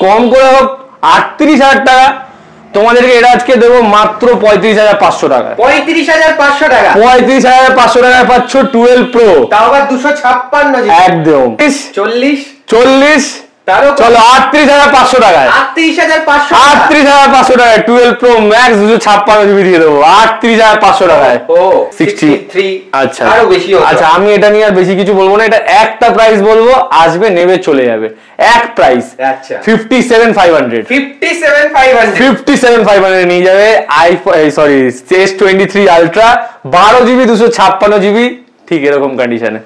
কম করে হোক 38,000 টাকা, তোমাদেরকে এটা আজকে দেবো মাত্র 35,500 টাকা। 35,500 টাকা, 35,500 টাকায় পাচ্ছ 12 প্রো, তাও আবার 256 একদম 40 চলো 38,500 টাকায়, 38,500 টাকায় 12 প্রো ম্যাক্স 256 জিবি দিয়ে দেবো 38,500 টাকায়। ও 63, আচ্ছা আরো বেশি। আচ্ছা আমি এটা নিয়ে আর বেশি কিছু বলবো না, এটা একটা প্রাইস বলবো, আসবে নেবে চলে যাবে, এক প্রাইস। আচ্ছা 57,500 নিয়ে যাবে iPhone sorry S23 ultra 12 GB 256 GB, ঠিক এরকম কন্ডিশনে।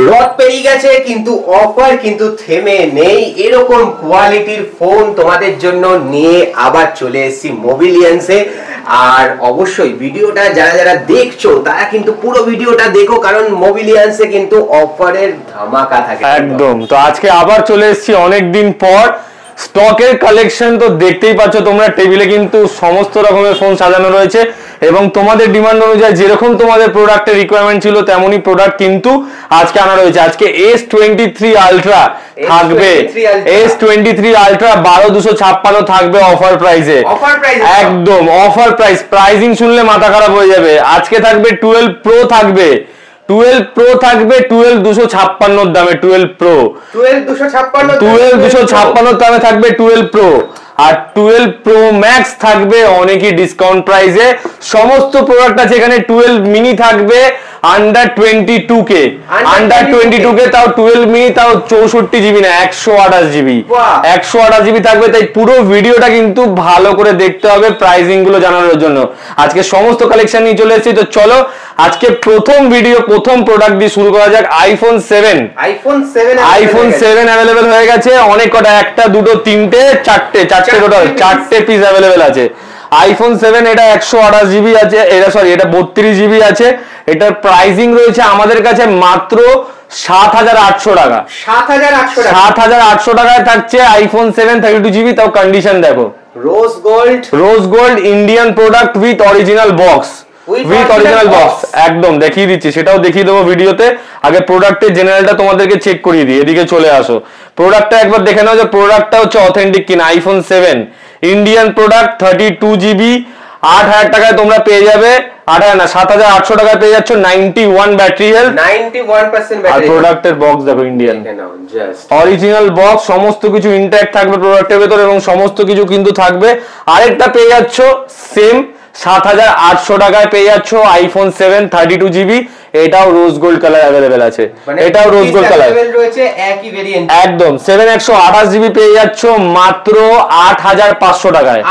রথ পেরিয়ে গেছে কিন্তু অফার কিন্তু থেমে নেই, এরকম কোয়ালিটির ফোন তোমাদের জন্য নিয়ে আবার চলে এসেছি মোবিলিয়ান্সে। আর অবশ্যই ভিডিওটা যারা যারা দেখছো তারা কিন্তু পুরো ভিডিওটা দেখো, কারণ মোবিলিয়ান্সে কিন্তু অফারের ধামাকা থাকে একদম। তো আজকে আবার চলে এসেছি অনেকদিন পর, স্টকের কালেকশন তো দেখতেই পাচ্ছ তোমরা, টেবিলে কিন্তু সমস্ত রকমের ফোন সাজানো রয়েছে এবং তোমাদের ডিমান্ড অনুযায়ী যেরকম তোমাদের প্রোডাক্টের রিকোয়ারমেন্ট ছিল তেমনই প্রোডাক্ট কিন্তু আজকে আনা রয়েছে। আজকে S23 আলট্রা থাকবে, S23 আলট্রা 12,256 থাকবে অফার প্রাইসে, একদম অফার প্রাইস। প্রাইসিং শুনলে মাথা খারাপ হয়ে যাবে। আজকে থাকবে 12 প্রো, থাকবে 12 প্রো থাকবে 12,256 দামে, 12 প্রো 12,256 দামে থাকবে 12 প্রো। আর 12 প্রো ম্যাক্স থাকবে অনেকই ডিসকাউন্ট প্রাইসে। সমস্ত প্রোডাক্ট আছে এখানে। 12 মিনি থাকবে আন্ডার 22K, আন্ডার 22K, তাও 12 মিনি, তাও 64 জিবি না 128 জিবি, 128 জিবি থাকবে। তাই পুরো ভিডিওটা কিন্তু ভালো করে দেখতে হবে প্রাইসিং গুলো জানানোর জন্য। আজকে সমস্ত কালেকশন নিয়ে চলে এসেছি, তো চলো আজকে প্রথম ভিডিও প্রথম প্রোডাক্ট দিয়ে শুরু করা যাক। আইফোন 7 অ্যাভেলেবেল হয়ে গেছে অনেক কটা, একটা দুটো তিনটে চারটে টোটাল 4টে পিস অ্যাভেলেবেল আছে। আইফোন 7 এটা 128 জিবি আছে, এটা সরি এটা 32 জিবি আছে। এটার প্রাইসিং রয়েছে আমাদের কাছে মাত্র 7,800 টাকা, 7,800 টাকায় থাকছে আইফোন 7 32 জিবি, তাও কন্ডিশন দেখো rose gold Indian product with original box, একদম দেখিয়ে দিচ্ছি, সেটাও দেখিয়ে দেবো ভিডিওতে। আগে প্রোডাক্টের জেনারেলটা তোমাদেরকে চেক করিয়ে দিই, এদিকে চলে আসো। প্রোডাক্টটা একবার দেখে নাও যে প্রোডাক্টটা হচ্ছে অথেন্টিক কিনা। আইফোন 7 ইন্ডিয়ান প্রোডাক্ট 32 জিবি, 8,000 টাকায় তোমরা পেয়ে যাবে, 8,000 না 7,800 টাকায় পেয়ে যাচ্ছ 91 ব্যাটারি হেলথ, 91% ব্যাটারি। আর প্রোডাক্টের বক্স দেখো ইন্ডিয়ান অরিজিনাল বক্স, সমস্ত কিছু ইনট্যাক্ট থাকবে প্রোডাক্টের ভেতর এবং সমস্ত কিছু কিন্তু থাকবে। আরেকটা পেয়ে যাচ্ছ সেম 7,800 টাকায় পেয়ে যাচ্ছ আইফোন 7 32 জিবি, এটাও রোজ গোল্ড কালার অ্যাভেলেবেল আছে, এটাও রোজ গোল্ড কালার রয়েছে একই ভেরিয়েন্ট, একদম 7/128 জিবি পেয়ে যাচ্ছ মাত্র 8,500 টাকায়,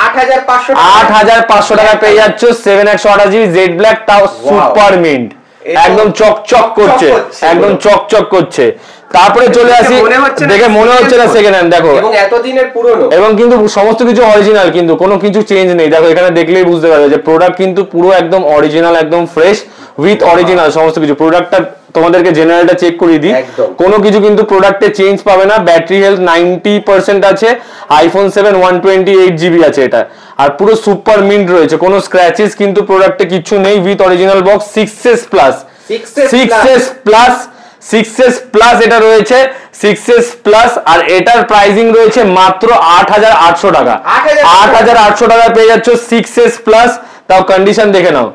8,500 টাকায় পেয়ে যাচ্ছ 7/128 জিবি জেড ব্ল্যাক, তাও সুপার মিন্ট, একদম চকচক করছে, একদম চকচক করছে। তারপরে চলে আসি, দেখে মনে হচ্ছে না সেকেন্ড হ্যান্ড, দেখো এবং এতদিনের পুরনো, এবং কিন্তু সমস্ত কিছু অরিজিনাল, কিন্তু কোনো কিছু চেঞ্জ নেই। দেখো এখানে দেখলেই বুঝতে পারবে যে প্রোডাক্ট কিন্তু পুরো একদম অরিজিনাল, একদম ফ্রেশ উইথ অরিজিনাল সমস্ত কিছু। প্রোডাক্টটা তোমাদেরকে জেনারেলটা চেক করিয়ে দিই, কোনো কিছু কিন্তু প্রোডাক্টে চেঞ্জ পাবে না। ব্যাটারি হেলথ 90% আছে, আইফোন 7 128 জিবি আছে এটা, আর পুরো সুপার মিন্ট রয়েছে, কোনো স্ক্র্যাচেস কিন্তু প্রোডাক্টে কিছু নেই, with original box. 6S plus এটা রয়েছে, 6S প্লাস, আর এটার প্রাইসিং রয়েছে মাত্র 8,800 টাকা, 8,800 টাকা পেয়ে যাচ্ছ 6S প্লাস, তাও কন্ডিশন দেখে নাও,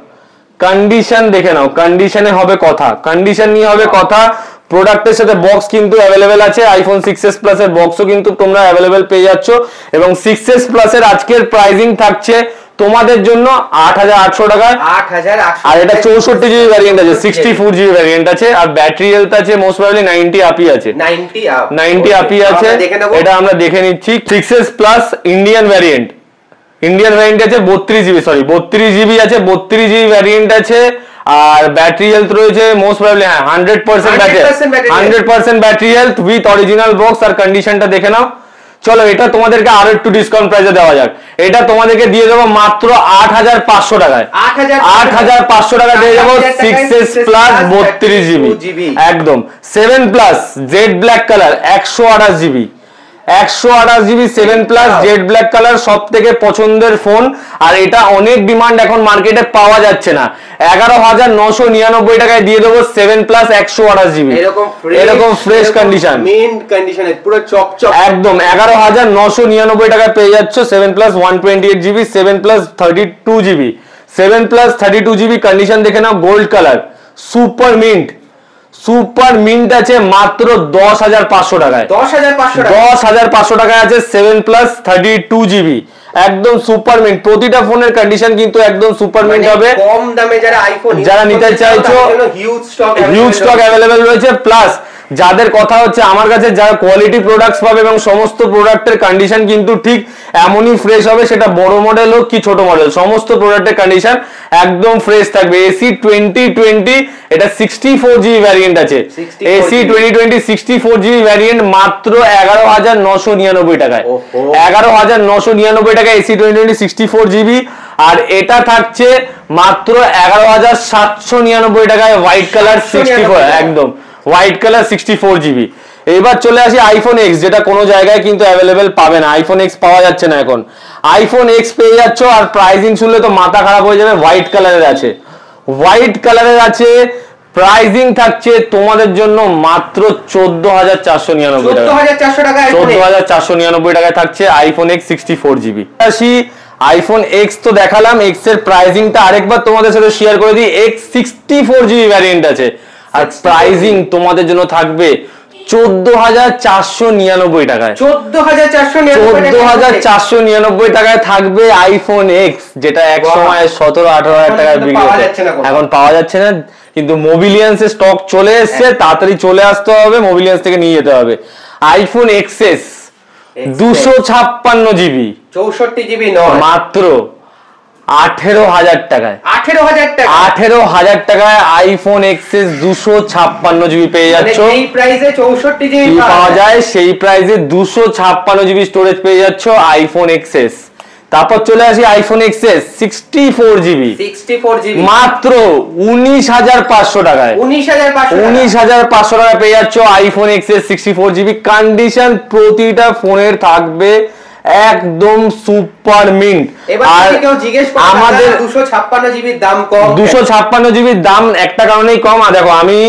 কন্ডিশনে হবে কথা, কন্ডিশন নিয়ে হবে কথা। প্রোডাক্টের সাথে বক্স কিন্তু অ্যাভেলেবেল আছে, আইফোন 6S প্লাস এর বক্সও কিন্তু তোমরা অ্যাভেলেবেল পেয়ে যাচ্ছ। এবং 6S প্লাস এর আজকের প্রাইসিং থাকছে তোমাদের জন্য 8,800 টাকায়, আর এটা 64 জিবি ভ্যারিয়েন্ট আছে, 64 জিবি ভ্যারিয়েন্ট আছে, আর ব্যাটারি হেলথ আছে মোস্ট প্রবাবলি 90 আপই আছে, 90 আপই আছে। এটা আমরা দেখে নিচ্ছি। 6S প্লাস ইন্ডিয়ান ভ্যারিয়েন্ট আছে 32 জিবি, সরি 32 জিবি আছে, 32 জিবি ভ্যারিয়েন্ট আছে, আর ব্যাটারি হেলথ রয়েছে most probably 100% battery health with original box, আর কন্ডিশনটা দেখে নাও। চলো এটা তোমাদেরকে আরো একটু ডিসকাউন্ট প্রাইসে দেওয়া যাক, এটা তোমাদেরকে দিয়ে দেবো মাত্র 8,500 টাকায়, 8,500 টাকা দিয়ে যাবো 6S প্লাস 32 জিবি, একদম 7 plus jet black colour 128 GB, 128 GB 7+ jet black colour, সব থেকে পছন্দের ফোন। আর এটা অনেক ডিমান্ড, এখন মার্কেটে পাওয়া যাচ্ছে না। 11,999 টাকায় দিয়ে দেবো 7+ 128 GB, এরকম ফ্রেশ কন্ডিশন, মেইন কন্ডিশনে পুরো চকচক একদম। 11,999 টাকায় পেয়ে যাচ্ছ 7+ 128 GB, 7+ 32 GB, 7+ 32 GB কন্ডিশন দেখে নাও, gold colour, super mint. Super mint আছে মাত্র 10,500 টাকায়, 10,500 টাকায় আছে 7+ 32 GB, একদম সুপার মিন্ট। প্রতিটা ফোনের কন্ডিশন কিন্তু একদম সুপার মিন্ট হবে। কম দামে যারা নিতে চাইছো, হিউজ স্টক অ্যাভেলেবেল রয়েছে। প্লাস যাদের কথা হচ্ছে আমার কাছে যারা কোয়ালিটি প্রোডাক্টস পাবে এবং সমস্ত প্রোডাক্টের কন্ডিশন কিন্তু ঠিক এমনই ফ্রেশ হবে, সেটা বড় মডেল হোক কি ছোট মডেল, সমস্ত প্রোডাক্টের কন্ডিশন একদম ফ্রেশ থাকবে। AC 2020 এটা 64 GB ভ্যারিয়েন্ট আছে, AC 2020 64 GB ভ্যারিয়েন্ট মাত্র 11,999 টাকায়, 11,999 টাকায় AC 2020 64 GB। আর এটা থাকছে মাত্র 11,799 টাকায়, হোয়াইট কালার 64, একদম হোয়াইট কালার 64 GB। এবার চলে আসি আইফোন এক্স, যেটা কোনো জায়গায় কিন্তু অ্যাভেলেবেল পাবে না। আইফোন এক্স পাওয়া যাচ্ছে না এখন, আইফোন এক্স পেয়ে যাচ্ছ। আর প্রাইসিং শুনলে তো মাথা খারাপ হয়ে যাবে। হোয়াইট কালারের আছে, হোয়াইট কালারের আছে, প্রাইসিং থাকছে তোমাদের জন্য মাত্র 14,499 টাকা, 14,499 টাকায় থাকছে আইফোন এক্স 64 GB। আসি আইফোন এক্স তো দেখালাম, এক্স এর প্রাইসিংটা আরেকবার তোমাদের সাথে শেয়ার করে দিই। এক্স 64 GB ভ্যারিয়েন্ট আছে, আর প্রাইসিং তোমাদের জন্য থাকবে 14,499 টাকায়, 14,499 টাকায় থাকবে আইফোন এক্স, যেটা এক সময় 17-18 টাকায় বিক্রি হতো, এখন পাওয়া যাচ্ছে না। কিন্তু মোবিলিয়ান্স এর স্টক চলে এসেছে, তাড়াতাড়ি চলে আসতে হবে, মোবিলিয়ান্স থেকে নিয়ে যেতে হবে। আইফোন এক্সএস 256 GB, 64 GB নয়, মাত্র 18,000 টাকায়, 18,000 টাকায় আইফোন এক্সএস 256 GB পেয়ে যাচ্ছ। এই প্রাইসে 64 GB পাওয়া যায়, সেই প্রাইসে 256 GB স্টোরেজ পেয়ে যাচ্ছ আইফোন এক্সএস। তারপর চলে আসি আইফোন এক্সএস 64 GB, মাত্র 19,500 টাকায়, 19,500 টাকায় পেয়ে যাচ্ছ আইফোন এক্সএস 64 GB। কন্ডিশন প্রতিটা ফোনের থাকবে একদম সুপার মিন্ট। আর আমাদের 256 GB দাম কম, 256 GB দাম একটা কারণেই কম। আর দেখো, আমি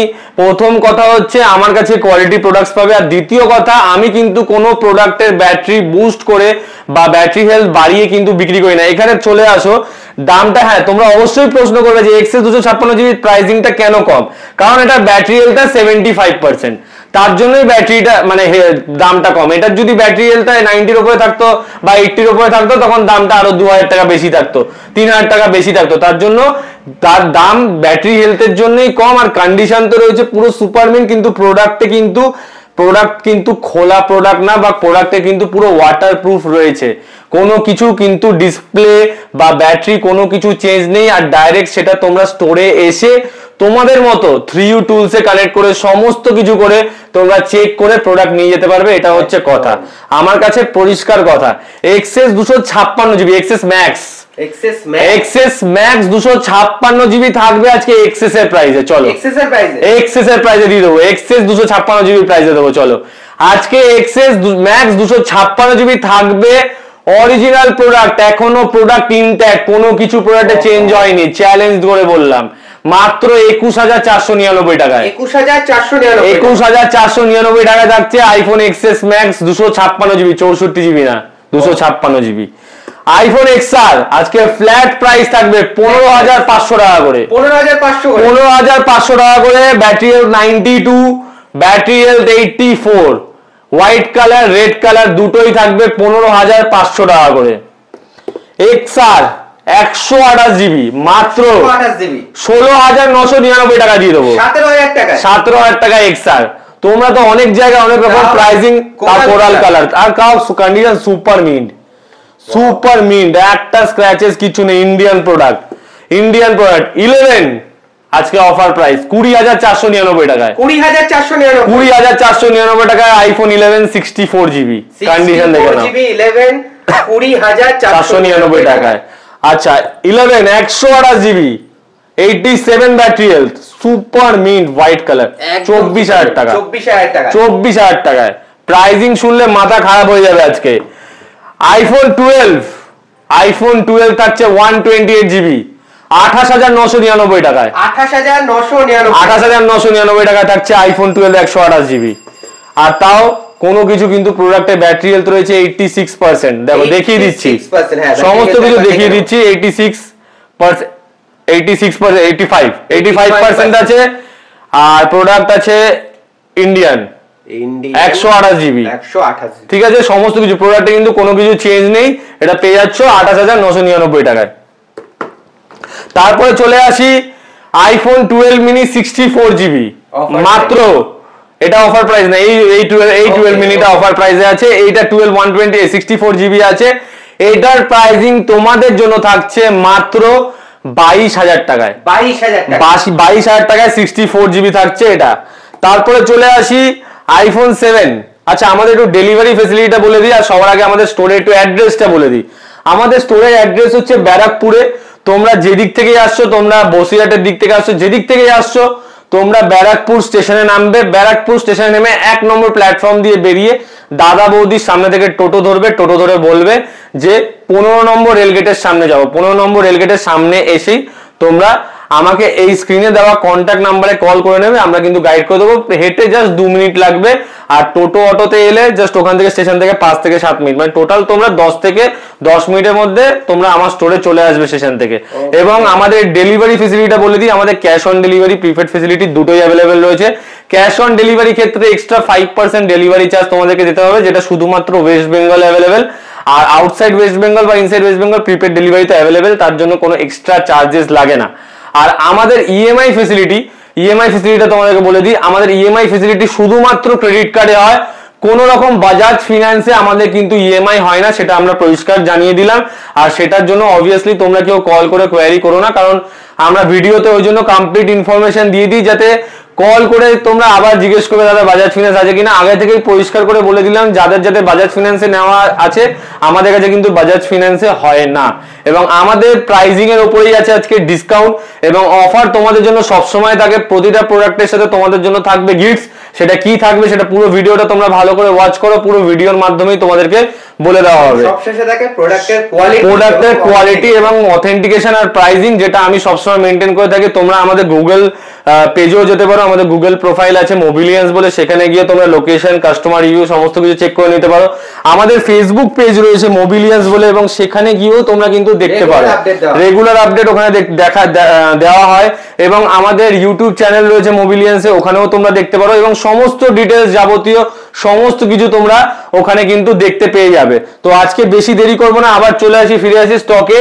প্রথম কথা হচ্ছে আমার কাছে কোয়ালিটি প্রোডাক্টস পাবে, আর দ্বিতীয় কথা আমি কিন্তু কোনো প্রোডাক্টের ব্যাটারি বুস্ট করে বা ব্যাটারি হেলথ বাড়িয়ে কিন্তু বিক্রি করি না। এখানে চলে আসো, দামটা, হ্যাঁ তোমরা অবশ্যই প্রশ্ন করবে যে এক্সএস 256 GB প্রাইসিংটা কেন কম, কারণ এটা ব্যাটারি হেলথটা 75%, তার জন্যই ব্যাটারিটা মানে দামটা কম। এটার যদি ব্যাটারি হেলথটা 90-র উপরে থাকতো বা 80-র উপরে থাকতো, তখন দামটা আরো 2,000 টাকা বেশি থাকতো, 3,000 টাকা বেশি থাকতো। তার জন্য তার দাম ব্যাটারি হেলথের জন্যই কম। আর কন্ডিশন তো রয়েছে পুরো সুপারমিন, কিন্তু প্রোডাক্ট কিন্তু খোলা প্রোডাক্ট না, বা প্রোডাক্টে কিন্তু পুরো ওয়াটারপ্রুফ রয়েছে, কোনো কিছু কিন্তু ডিসপ্লে বা ব্যাটারি কোনো কিছু চেঞ্জ নেই। আর ডাইরেক্ট সেটা তোমরা স্টোরে এসে তোমাদের মতো 3U টুলসে কানেক্ট করে সমস্ত কিছু করে তোমরা চেক করে প্রোডাক্ট নিয়ে যেতে পারবে। এটা হচ্ছে কথা, আমার কাছে পরিষ্কার কথা। XS 256 GB, XS max, XS max 256 GB থাকবে আজকে এক্সএস এর প্রাইসে। চলো এক্সএস এর প্রাইসে দিয়ে দেবো, এক্সএস 256 GB প্রাইসে দেবো। চলো আজকে এক্সএস ম্যাক্স 256 GB থাকবে, অরিজিনাল প্রোডাক্ট, এখনো প্রোডাক্ট ইনট্যাক্ট, কোনো কিছু প্রোডাক্টে চেঞ্জ হয়নি, চ্যালেঞ্জ করে বললাম, মাত্র 21,499 টাকায়, 21,499 টাকায় থাকছে iPhone XS max 256 GB, 64 GB না, 256 GB। আইফোন এক্সআর আজকে ফ্ল্যাট প্রাইস থাকবে 15,500 টাকা করে, 15,500 টাকা করে। Battery health 92, battery health 84, white colour red colour দুটোই থাকবে 15,500 টাকা করে। এক্সআর 128 GB মাত্র 16,999 টাকা দিয়ে দেবো, 17,000 টাকা এক্সআর। তোমরা তো অনেক জায়গায় অনেক রকম প্রাইসিং, কোরাল কালার, আর কাউ condition super mint, super mint, একটা স্ক্র্যাচেস কিছু নেই, ইন্ডিয়ান প্রোডাক্ট, 11 আজকে অফার প্রাইস 20,499 টাকায়, 20,499 টাকায় আইফোন 11 64 GB কন্ডিশন দেখে নাও, 20,499 টাকায়। আচ্ছা 11 128 GB 87 battery health, super mint white colour, 24,000 টাকা, 24,000 টাকায়। প্রাইজিং শুনলে মাথা খারাপ হয়ে যাবে আজকে। আইফোন 12 থাকছে 128 জিবি 28,999 টাকায়। 28,999 টাকায় থাকছে আইফোন 12 128 জিবি। আর তাও কোনো কিছু কিন্তু প্রোডাক্টে ব্যাটারি হেলথ রয়েছে 86%। দেখো দেখিয়ে দিচ্ছি, সমস্ত কিছু দেখিয়ে দিচ্ছি। 85% আছে। আর প্রোডাক্ট আছে ইন্ডিয়ান 128 জিবি। ঠিক আছে, সমস্ত কিছু প্রোডাক্টে কিন্তু কোনো কিছু চেঞ্জ নেই। এটা পেয়ে যাচ্ছ 28,999 টাকায়। তারপরে চলে আসি আইফোন 12 মিনি 64 জিবি মাত্র। এটা অফার প্রাইস না, এই 12 মিনিটা অফার প্রাইসে আছে। এইটা 12 120 64 জিবি আছে। এটার প্রাইসিং তোমাদের জন্য থাকছে মাত্র 22,000 টাকায়। 22,000 টাকায় 64 জিবি থাকছে এটা। তারপরে চলে আসি আইফোন 7। আচ্ছা, আমাদের একটু ডেলিভারি ফেসিলিটিটা বলে দিই, আর সবার আগে আমাদের স্টোরের একটু অ্যাড্রেসটা বলে দিই। আমাদের স্টোরের অ্যাড্রেস হচ্ছে ব্যারাকপুরে। তোমরা যেদিক থেকে আসছো, তোমরা বসিরহাটের দিক থেকে আসছো, যেদিক থেকে আসছো, তোমরা ব্যারাকপুর স্টেশনে নামবে। ব্যারাকপুর স্টেশনে নেমে 1 নম্বর প্ল্যাটফর্ম দিয়ে বেরিয়ে দাদা বৌদির সামনে থেকে টোটো ধরবে। টোটো ধরে বলবে যে 15 নম্বর রেলগেটের সামনে যাবো। 15 নম্বর রেলগেটের সামনে এসেই তোমরা আমাকে এই স্ক্রিনে দেওয়া কন্ট্যাক্ট নাম্বারে কল করে নেবে। আমরা কিন্তু গাইড করে দেবো। হেঁটে জাস্ট 2 মিনিট লাগবে। আর টোটো অটোতে এলে জাস্ট ওখান থেকে স্টেশন থেকে 5 থেকে 7 মিনিট, মানে টোটাল তোমরা 10 থেকে 10 মিনিটের মধ্যে তোমরা আমার স্টোরে চলে আসবে স্টেশন থেকে। এবং আমাদের ডেলিভারি ফেসিলিটিটা বলে দিই, আমাদের cash on delivery, prepaid facility দুটোই অ্যাভেলেবেল রয়েছে। ক্যাশ অন ডেলিভারি ক্ষেত্রে এক্সট্রা 5% ডেলিভারি চার্জ তোমাদেরকে দিতে হবে, যেটা শুধুমাত্র ওয়েস্ট বেঙ্গল অ্যাভেলেবেল। আর আউটসাইড ওয়েস্ট বেঙ্গল বা ইনসাইড ওয়েস্ট বেঙ্গল প্রিপেড ডেলিভারিতে অ্যাভেলেবেল, তার জন্য কোনো এক্সট্রা চার্জেস লাগে না। আর আমাদের ইএমআই ফেসিলিটিটা তোমাদেরকে বলে দিই। আমাদের ইএমআই ফেসিলিটি শুধুমাত্র ক্রেডিট কার্ডে হয়, কোন রকম বাজাজ ফিনান্সে আমাদের কিন্তু ইএমআই হয় না, সেটা আমরা পরিষ্কার জানিয়ে দিলাম। আর সেটার জন্য অবভিয়াসলি তোমরা কেউ কল করে কোয়ারি করো না, কারণ আমরা ভিডিওতে ওই জন্য কমপ্লিট ইনফরমেশন দিয়ে দিই, যাতে কল করে তোমরা আবার জিজ্ঞেস করবে দাদা বাজাজ ফিনান্স আছে কিনা। আগে থেকেই পরিষ্কার করে বলে দিলাম, যাদের বাজাজ ফিনান্সে নেওয়া আছে আমাদের কাছে কিন্তু বাজাজ ফিনান্সে হয় না। এবং আমাদের প্রাইজিং এর উপরেই আছে আজকে ডিসকাউন্ট এবং অফার তোমাদের জন্য সবসময় থাকে। প্রতিটা প্রোডাক্টের সাথে তোমাদের জন্য থাকবে গিফটস। সেটা কি থাকবে সেটা পুরো ভিডিওটা তোমরা ভালো করে ওয়াচ করো। পুরো ভিডিওর মাধ্যমেই তোমাদেরকে বলে দেওয়া হবে। সবশেষে থাকে প্রোডাক্টের কোয়ালিটি এবং অথেন্টিকেশন আর প্রাইজিং, যেটা আমি সবসময় মেনটেন করে থাকি। তোমরা আমাদের গুগল পেজেও যেতে পারো, আমাদের গুগল প্রোফাইল আছে মোবিলিয়ান্স বলে, সেখানে গিয়ে তোমরা লোকেশন, কাস্টমার রিভিউ সমস্ত কিছু চেক করে নিতে পারো। আমাদের ফেসবুক পেজ রয়েছে মোবিলিয়ান্স বলে, এবং সেখানে গিয়েও তোমরা কিন্তু দেখতে পারো, রেগুলার আপডেট ওখানে দেওয়া হয়। এবং আমাদের ইউটিউব চ্যানেল রয়েছে মোবিলিয়ান্সে, ওখানেও তোমরা দেখতে পারো এবং সমস্ত ডিটেলস যাবতীয় সমস্ত কিছু তোমরা ওখানে কিন্তু দেখতে পেয়ে যাবে। তো আজকে বেশি দেরি করবো না, আবার ফিরে আসি স্টকে।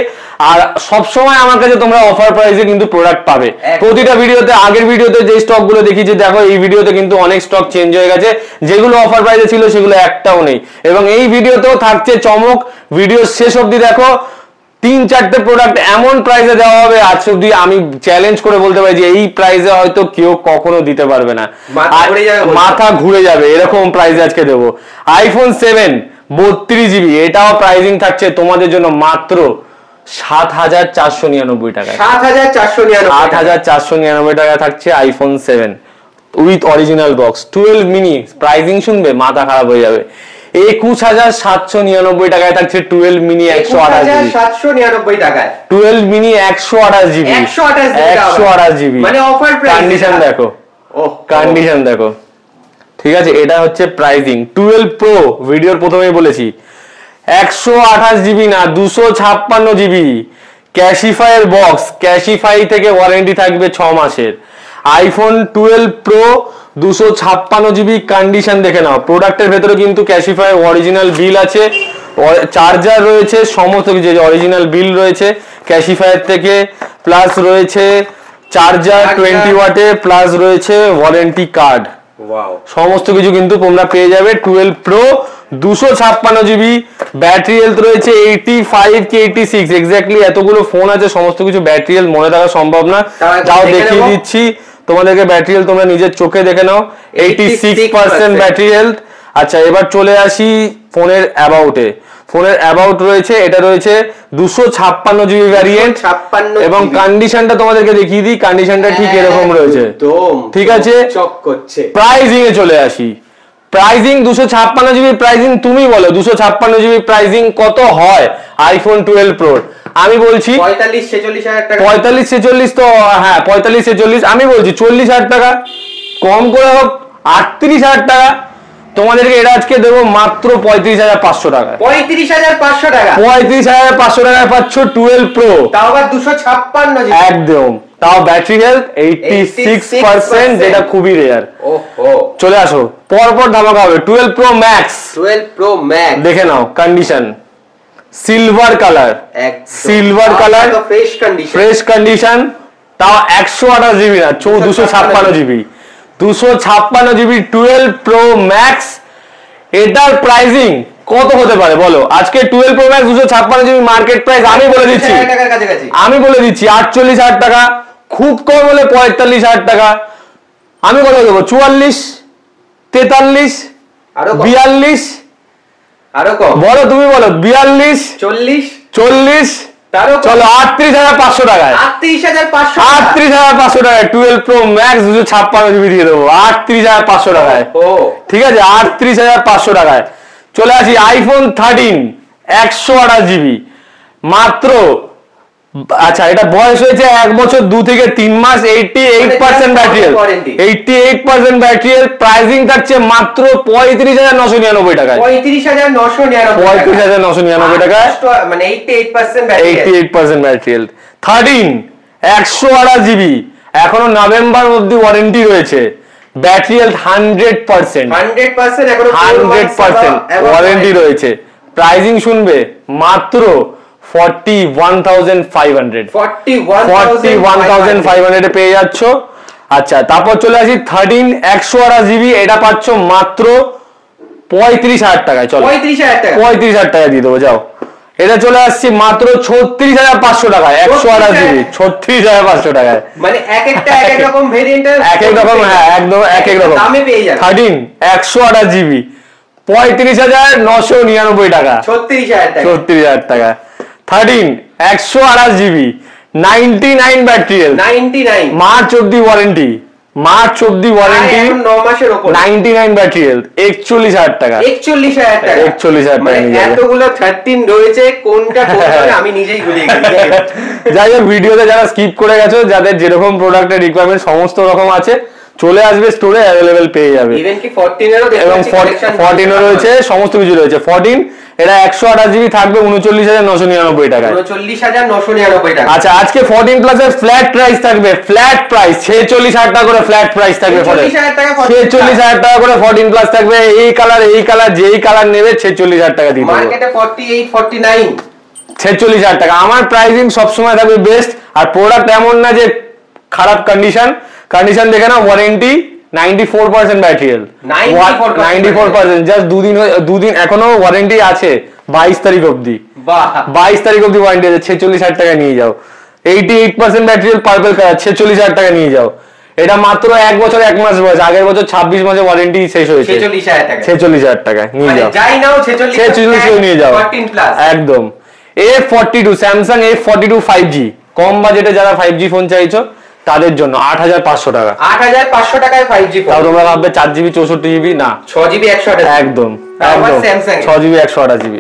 আর সবসময় আমার কাছে তোমরা অফার প্রাইসে কিন্তু প্রোডাক্ট পাবে। প্রতিটা ভিডিওতে, আগের ভিডিওতে যে স্টক গুলো দেখিয়েছি, দেখো এই ভিডিওতে কিন্তু অনেক স্টক চেঞ্জ হয়ে গেছে। যেগুলো অফার প্রাইসে ছিল সেগুলো একটাও নেই। এবং এই ভিডিওতেও থাকছে চমক। ভিডিও শেষ অবধি দেখো, 3-4টে প্রোডাক্ট এমন প্রাইসে দেওয়া হবে আজ অব্দি আমি চ্যালেঞ্জ করে বলতে পারি যে এই প্রাইসে হয়তো কেউ কখনো দিতে পারবে না, মাথা ঘুরে যাবে এরকম প্রাইসে আজকে দেবো। আইফোন 7 32 জিবি, এটাও প্রাইসিং থাকছে তোমাদের জন্য মাত্র 7,499 টাকা। 7,499 টাকা থাকছে iPhone 7 with original box. 12 mini pricing শুনবে মাথা খারাপ হয়ে যাবে। 21,799 টাকায় থাকছে 12 মিনি 128 টাকায় 12 মিনি 128 জিবি। 128 জিবি মানে অফার প্রাইস। কন্ডিশন দেখো, ঠিক আছে। এটা হচ্ছে প্রাইসিং। 12 প্রো ভিডিওর প্রথমেই বলেছি 128 জিবি না 256 জিবি। ক্যাশিফাইয়ের বক্স, ক্যাশিফাই থেকে ওয়ারেন্টি থাকবে 6 মাসের। IPhone 12 pro 256 GB. কন্ডিশন দেখে নাও, প্রোডাক্টের ভেতরে কিন্তু ক্যাশিফাই অরিজিনাল বিল আছে, চার্জার রয়েছে, সমস্ত কিছু অরিজিনাল বিল রয়েছে ক্যাশিফাইয়ের থেকে, প্লাস রয়েছে চার্জার 20 ওয়াটে, প্লাস রয়েছে ওয়ারেন্টি কার্ড। সমস্ত কিছু কিন্তু তোমরা পেয়ে যাবে। 12 প্রো 256 জিবি, ব্যাটারি হেলথ রয়েছে 85 কি 86, এক্স্যাক্টলি এতগুলো ফোন আছে, সমস্ত কিছু ব্যাটারি হেলথ মনে রাখা সম্ভব না। তাও দেখিয়ে দিচ্ছি তোমাদেরকে, ব্যাটারি হেলথ তোমরা নিজের চোখে দেখে নাও, 86% ব্যাটারি হেলথ। আচ্ছা, এবার চলে আসি ফোনের অ্যাবাউটে। ফোনের অ্যাবাউট রয়েছে, এটা রয়েছে 256 জিবি ভ্যারিয়েন্ট এবং কন্ডিশনটা তোমাদেরকে দেখিয়ে দিই। কন্ডিশনটা ঠিক এরকম রয়েছে, ঠিক আছে। প্রাইসিং এ চলে আসি। প্রাইজিং 256 জিবি প্রাইজিং, তুমি বলো 256 জিবি প্রাইজিং কত হয় আইফোন 12 প্রো? আমি বলছি 45-46 টাকা। 45-46 তো হ্যাঁ 45-46, আমি বলছি 40,000 টাকা কম করে হোক 38,000 টাকা। তোমাদেরকে এটা আজকে দেবো মাত্র 35,500 টাকা। 35,500 টাকা? 35,500 টাকায় পাচ্ছ 12 প্রো, তাও আবার 256 জিবি। একদম, তাও ব্যাটারি হেলথ 86%, যেটা খুবই রেয়ার। ওহো, চলে আসো, পরপর ধামাকা হবে। 12 প্রো ম্যাক্স, 12 প্রো ম্যাক্স দেখে নাও condition, silver colour, silver colour, fresh condition, fresh condition, তাও 128 জিবি না, 256 জিবি, 256 জিবি 12 প্রো ম্যাক্স। এটার প্রাইসিং কত হতে পারে বলো? আজকে 12 pro max 256 GB market price আমি বলে দিচ্ছি, 48,000 টাকা, খুব কম হলে 45,000 টাকা। আমি কত দেবো? 44, 43, 42, আরো কম বলো, তুমি বলো। 42, 40, চলো 38,500 টাকায়, 38,500 টাকায় 12 প্রো ম্যাক্স 256 জিবি দিয়ে দেবো 38,500 টাকায়। ঠিক আছে, 38,500 টাকায়। চলে আসি আইফোন 13 128 জিবি মাত্র, আচ্ছা এটা বয়স হয়েছে 1 বছর 2 থেকে 3 মাস, 88% ব্যাটারি, 88% ব্যাটারি, প্রাইসিং থাকছে মাত্র 35,999 টাকায়, 35,999 টাকায়, মানে 88% ব্যাটারি, 88% ব্যাটারি। 13 128 জিবি, এখনো নভেম্বর অবধি ওয়ারেন্টি রয়েছে, ব্যাটারি হেলথ 100%, 100% ওয়ারেন্টি রয়েছে। প্রাইসিং শুনবে মাত্র 41,500, 41,500 এ পেয়ে যাচ্ছ। আচ্ছা, তারপর চলে আসি 13 128 জিবি, এটা পাচ্ছ মাত্র 35,000 টাকায়। চলো 35,000 টাকা দিয়ে দেবো, যাও। এটা চলে আসছি মাত্র 36,500 টাকায়, 128 জিবি 36,500 টাকায়। মানে এক একটা এক এক রকম ভেরিয়েন্ট, এক এক রকম, হ্যাঁ একদম এক এক রকম দামে পেয়ে যাবে। 13 128 জিবি 35,999 টাকা, 36,000 টাকা। 13 128 জিবি 99 ব্যাটারি, 99 মার্চ অবধি ওয়ারেন্টি, মার্চ অবধি ওয়ারেন্টি, 9 মাসের উপর, 99 ব্যাটারি, 41,000 টাকা, 41,000 টাকা, 41,000 টাকা নিয়ে যাবে। এতগুলো 13 রয়েছে, কোনটা কোনটা আমি নিজেই ভুলে গেছি। যাই হোক, ভিডিওতে যারা স্কিপ করে গেছো, যাদের যেরকম প্রোডাক্টের রিকোয়ারমেন্ট সমস্ত রকম আছে, চলে আসবে স্টোরে, অ্যাভেলেবেল পেয়ে যাবে। ইভেন কি 14 এরও এবং 14 এর রয়েছে, সমস্ত কিছু রয়েছে। 14 এটা 128 জিবি থাকবে 39,999 টাকায়, 39,999 টাকা। আচ্ছা, আজকে 14 প্লাস এর ফ্ল্যাট প্রাইস থাকবে, ফ্ল্যাট প্রাইস 46,000 টাকা করে ফ্ল্যাট প্রাইস থাকবে, 46,000 টাকা করে 14 প্লাস থাকবে। এই কালার যেই কালার নেবে 46,000 টাকা দিয়ে দেবো। মার্কেটে 48 49, 46,000 টাকা। আমার প্রাইসিং সবসময় থাকবে বেস্ট, আর প্রোডাক্ট এমন না যে খারাপ কন্ডিশন দেখে না, ওয়ারেন্টি 94% ব্যাটারি, 94%, জাস্ট দুদিন এখনো ওয়ারেন্টি আছে, 22 তারিখ অবধি, 22 তারিখ অবধি ওয়ারেন্টি আছে। 46,000 টাকা নিয়ে যাও। 88% ব্যাটারি, পার্পল কালার, 46,000 টাকা নিয়ে যাও। এটা মাত্র 1 বছর 1 মাস বয়স, আগের বছর 26 মাসে ওয়ারেন্টি শেষ হয়েছে, 46,000 টাকা নিয়ে যাও, যাই নাও 46 নিয়ে যাও 14 প্লাস একদম। A42 স্যামসাং A42 5G, কম বাজেটে যারা 5G ফোন চাইছো তাদের জন্য 8,500 টাকা, 8,500 টাকায় 5G ফোন। তাও তোমরা ভাববে 4GB 64GB, না 6GB 128, একদম একদম 6GB 128GB।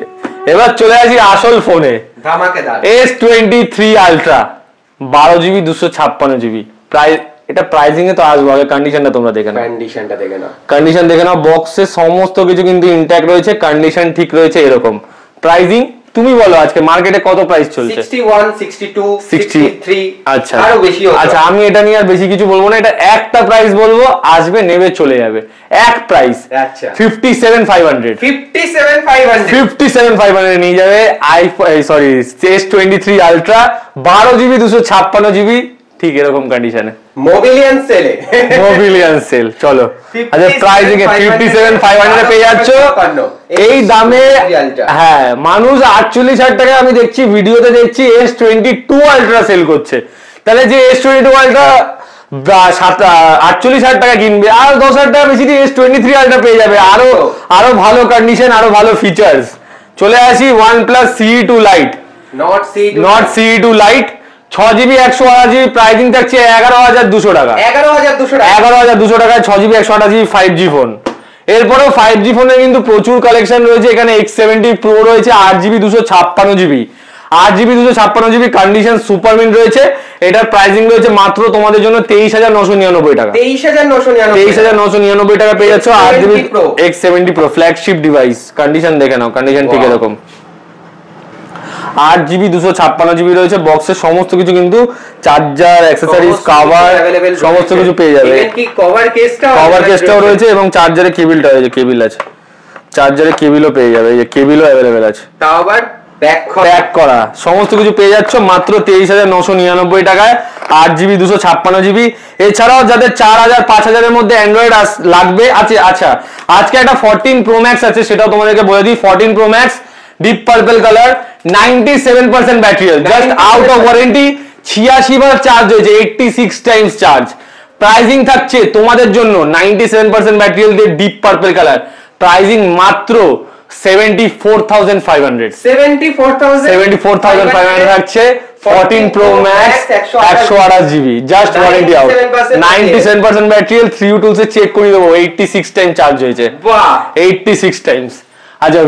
এবার চলে আসি আসল ফোনে, ধামাকেদার S23 ultra 12GB 256GB price. এটা প্রাইসিং এ তো আসবো, আগে কন্ডিশনটা তোমরা দেখে নাও, কন্ডিশন দেখে নাও। বক্সে সমস্ত কিছু কিন্তু ইনট্যাক্ট রয়েছে, কন্ডিশন ঠিক রয়েছে এরকম। প্রাইসিং তুমি বলো আজকে মার্কেটে কত প্রাইস চলছে? 61 62 63। আচ্ছা আরো বেশি হতো। আচ্ছা, আমি এটা নিয়ে আর বেশি কিছু বলবো না, এটা একটা প্রাইস বলবো, আসবে নেবে চলে যাবে, এক প্রাইস। আচ্ছা, 57,500, 57,500 নিয়ে যাবে sorry S23 ultra 12GB 256GB, ঠিক এরকম কন্ডিশনে, মোবিলিয়ান সেল। চলো আচ্ছা, প্রাইসিং 57,500 পেয়ে যাচ্ছ এই দামে। হ্যাঁ, মানুষ 48,000 টাকা আমি দেখছি ভিডিওতে, দেখছি S22 আলট্রা সেল করছে, তাহলে যে S22 আলট্রা 48,000 টাকা কিনবে, আর 10,000 টাকা বেশি দিয়ে S23 আলট্রা পেয়ে যাবে, আরো ভালো কন্ডিশন, আরো ভালো ফিচার্স। চলে আসি OnePlus CE2 Lite, not CE2 Lite 6GB 128GB, pricing থাকছে 11,200 টাকা, 11,200 টাকায় 6GB 128GB 5G ফোন। এরপরেও 5G ফোনে কিন্তু প্রচুর কালেকশন রয়েছে। এখানে X70 Pro রয়েছে 8GB 256GB 8GB 256GB condition super mint রয়েছে। এটার প্রাইসিং রয়েছে মাত্র তোমাদের জন্য 23,999 টাকা। 23,999 টাকা পেয়ে যাচ্ছ 8GB X70 Pro flagship device. Condition দেখে নাও, কন্ডিশন ঠিক এরকম। 8GB 256GB রয়েছে। বক্সের সমস্ত কিছু কিন্তু চার্জার, অ্যাকসেসরিজ, কভার সমস্ত কিছু পেয়ে যাবে। কভার কেসটাও রয়েছে এবং চার্জারের কেবিলটা রয়েছে, কেবিল আছে, চার্জারের কেবিলও পেয়ে যাবে। এই যে কেবিলও अवेलेबल আছে, তাও আবার প্যাক করা। সমস্ত কিছু পেয়ে যাচ্ছ মাত্র 23,999 টাকায় 8GB 256GB। এছাড়াও যাদের 4,000 5,000 এর মধ্যে অ্যান্ড্রয়েড লাগবে আছে, আচ্ছা আজকে একটা 14 Pro Max আছে, সেটাও তোমাদেরকে বলে দিই। 14 Pro Max deep purple colour, 97% battery, just out of warranty, 86 bar charge হয়েছে, 86 টাইমস চার্জ। প্রাইসিং থাকছে তোমাদের জন্য 97% ব্যাটারি দিয়ে ডিপ পার্পল কালার, প্রাইসিং মাত্র 74,500 থাকছে। 14 Pro Max 128GB just warranty out, 97% battery, 3U টুলসে চেক করে দেবো, 86 টাইম চার্জ হয়েছে, 86 টাইমস। আচ্ছা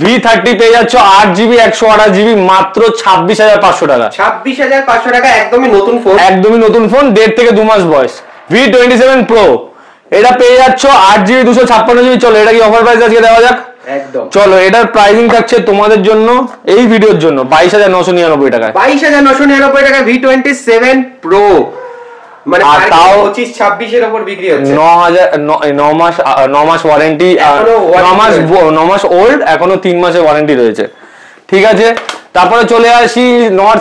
V30 পেয়ে যাচ্ছ 8GB 128GB মাত্র 26,500 টাকা। 26,500 টাকা, একদমই নতুন ফোন, একদমই নতুন ফোন, 1.5 থেকে 2 মাস বয়স। V27 Pro এটা পেয়ে যাচ্ছ 8GB 256GB। চলো এটা কি অফার প্রাইস আজকে দেওয়া যাক একদম। চলো এটার প্রাইসিং থাকছে তোমাদের জন্য এই ভিডিওর জন্য 22,999 টাকা। 22,999 টাকা V27 Pro, মানে তাও 25-26 এর উপর বিক্রি হচ্ছে। 9 মাস ওয়ারেন্টি, 9 মাস ওল্ড, এখনো 3 মাসের ওয়ারেন্টি রয়েছে। ঠিক আছে, তারপরে চলে আসি নট,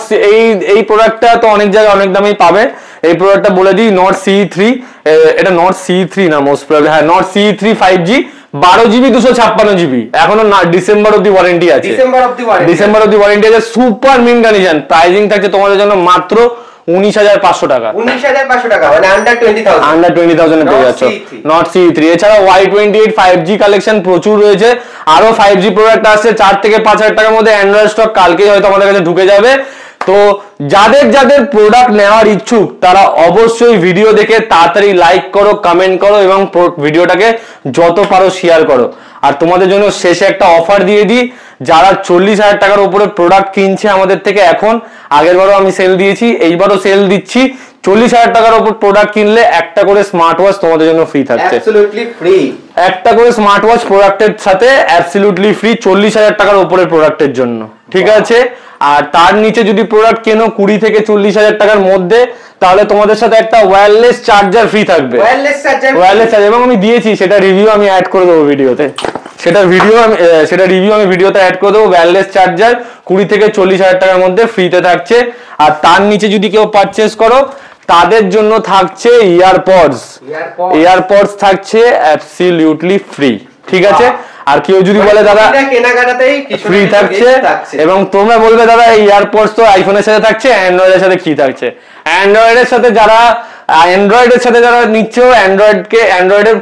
এই প্রোডাক্টটা তো অনেক জায়গায় অনেক দামেই পাবে। এই প্রোডাক্টটা বলে দিই, নট CE3, এটা নট CE3 না মোস্ট প্রবাবলি, হ্যাঁ not CE3 5G 12GB 256GB, এখনো ডিসেম্বর অবধি ওয়ারেন্টি আছে, ডিসেম্বর অবধি ওয়ারেন্টি আছে, সুপার মিন কন্ডিশন। প্রাইসিং থাকছে তোমাদের জন্য মাত্র 19,500 টাকা। 19,500 টাকা, মানে আন্ডার 20,000 এ পেয়ে যাচ্ছ নট CE3। এছাড়া Y28 5G কালেকশন প্রচুর রয়েছে, আরো 5G প্রোডাক্ট আসছে 4 থেকে 5,000 টাকার মধ্যে। অ্যান্ড্রয়েড স্টক কালকেই হয়তো আমাদের কাছে ঢুকে যাবে। তো যাদের প্রোডাক্ট নেওয়ার ইচ্ছুক তারা অবশ্যই ভিডিও দেখে তাড়াতাড়ি লাইক করো, কমেন্ট করো এবং ভিডিওটাকে যত পারো শেয়ার করো। আর তোমাদের জন্য শেষে একটা অফার দিয়ে দিই, যারা 40,000 টাকার উপরে প্রোডাক্ট কিনছে আমাদের থেকে, এখন আগের বারও আমি সেল দিয়েছি, এইবারও সেল দিচ্ছি, 40,000 টাকার উপর প্রোডাক্ট কিনলে একটা করে স্মার্ট ওয়াচ তোমাদের জন্য ফ্রি থাকছে, অ্যাবসলিউটলি ফ্রি। একটা করে স্মার্ট ওয়াচ প্রোডাক্টের সাথে অ্যাবসলিউটলি ফ্রি 40,000 টাকার উপরের প্রোডাক্টের জন্য। ঠিক আছে, আর তার নিচে যদি প্রোডাক্ট কেনো 20 থেকে 40,000 টাকার মধ্যে, তাহলে তোমাদের সাথে একটা ওয়্যারলেস চার্জার ফ্রি থাকবে, ওয়্যারলেস চার্জার, এবং আমি দিয়েছি, সেটা রিভিউ আমি অ্যাড করে দেবো ভিডিওতে, সেটা রিভিউ আমি ভিডিওতে অ্যাড করে দেবো। ওয়্যারলেস চার্জার 20 থেকে 40,000 টাকার মধ্যে ফ্রিতে থাকছে। আর তার নিচে যদি কেউ পারচেস করো তাদের জন্য থাকছে ইয়ারপডস থাকছে অ্যাবসলিউটলি ফ্রি। ঠিক আছে, আর কেউ যদি বলে দাদা কেনাকাটাতেই ফ্রি থাকছে, এবং তোমরা বলবে দাদা এই ইয়ারপডস তো আইফোনের সাথে থাকছে, অ্যান্ড্রয়েডের সাথে কি থাকছে? অ্যান্ড্রয়েডের সাথে যারা নিচ্ছে, অ্যান্ড্রয়েডের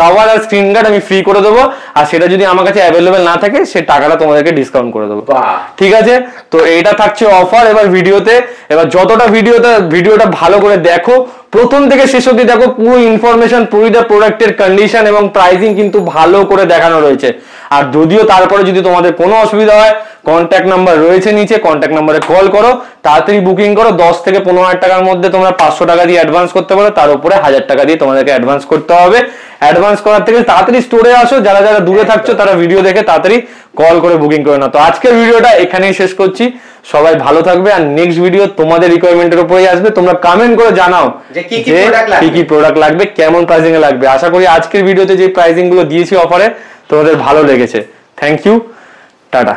কভার আর স্ক্রিন গার্ড আমি ফ্রি করে দেবো, আর সেটা যদি আমার কাছে অ্যাভেলেবেল না থাকে সে টাকাটা তোমাদেরকে ডিসকাউন্ট করে দেবো। ঠিক আছে, তো এইটা থাকছে অফার। এবার যতটা ভিডিওটা ভালো করে দেখো, প্রথম থেকে শেষ অবধি দেখো, পুরো ইনফরমেশন, পুরোটা প্রোডাক্টের কন্ডিশন এবং প্রাইসিং কিন্তু ভালো করে দেখানো রয়েছে। আর যদিও তারপরে যদি তোমাদের কোনো অসুবিধা হয়, কন্ট্যাক্ট নাম্বার রয়েছে নিচে, কন্ট্যাক্ট নাম্বারে কল করো, তাড়াতাড়ি বুকিং করো। 10 থেকে 15,000 টাকার মধ্যে তোমরা 500 টাকা দিয়ে অ্যাডভান্স করতে পারো, তার উপরে 1,000 টাকা দিয়ে তোমাদেরকে অ্যাডভান্স করতে হবে। অ্যাডভান্স করার থেকে তাড়াতাড়ি স্টোরে আসো, যারা দূরে থাকছো তারা ভিডিও দেখে তাড়াতাড়ি কল করে বুকিং করে নাও। তো আজকের ভিডিওটা এখানেই শেষ করছি, সবাই ভালো থাকবে। আর নেক্সট ভিডিও তোমাদের রিকোয়ারমেন্টের উপরেই আসবে, তোমরা কমেন্ট করে জানাও যে কি কি প্রোডাক্ট লাগবে, কেমন প্রাইসিং এ লাগবে। আশা করি আজকের ভিডিওতে যে প্রাইসিং গুলো দিয়েছি অফারে তোমাদের ভালো লেগেছে। Thank you, tata.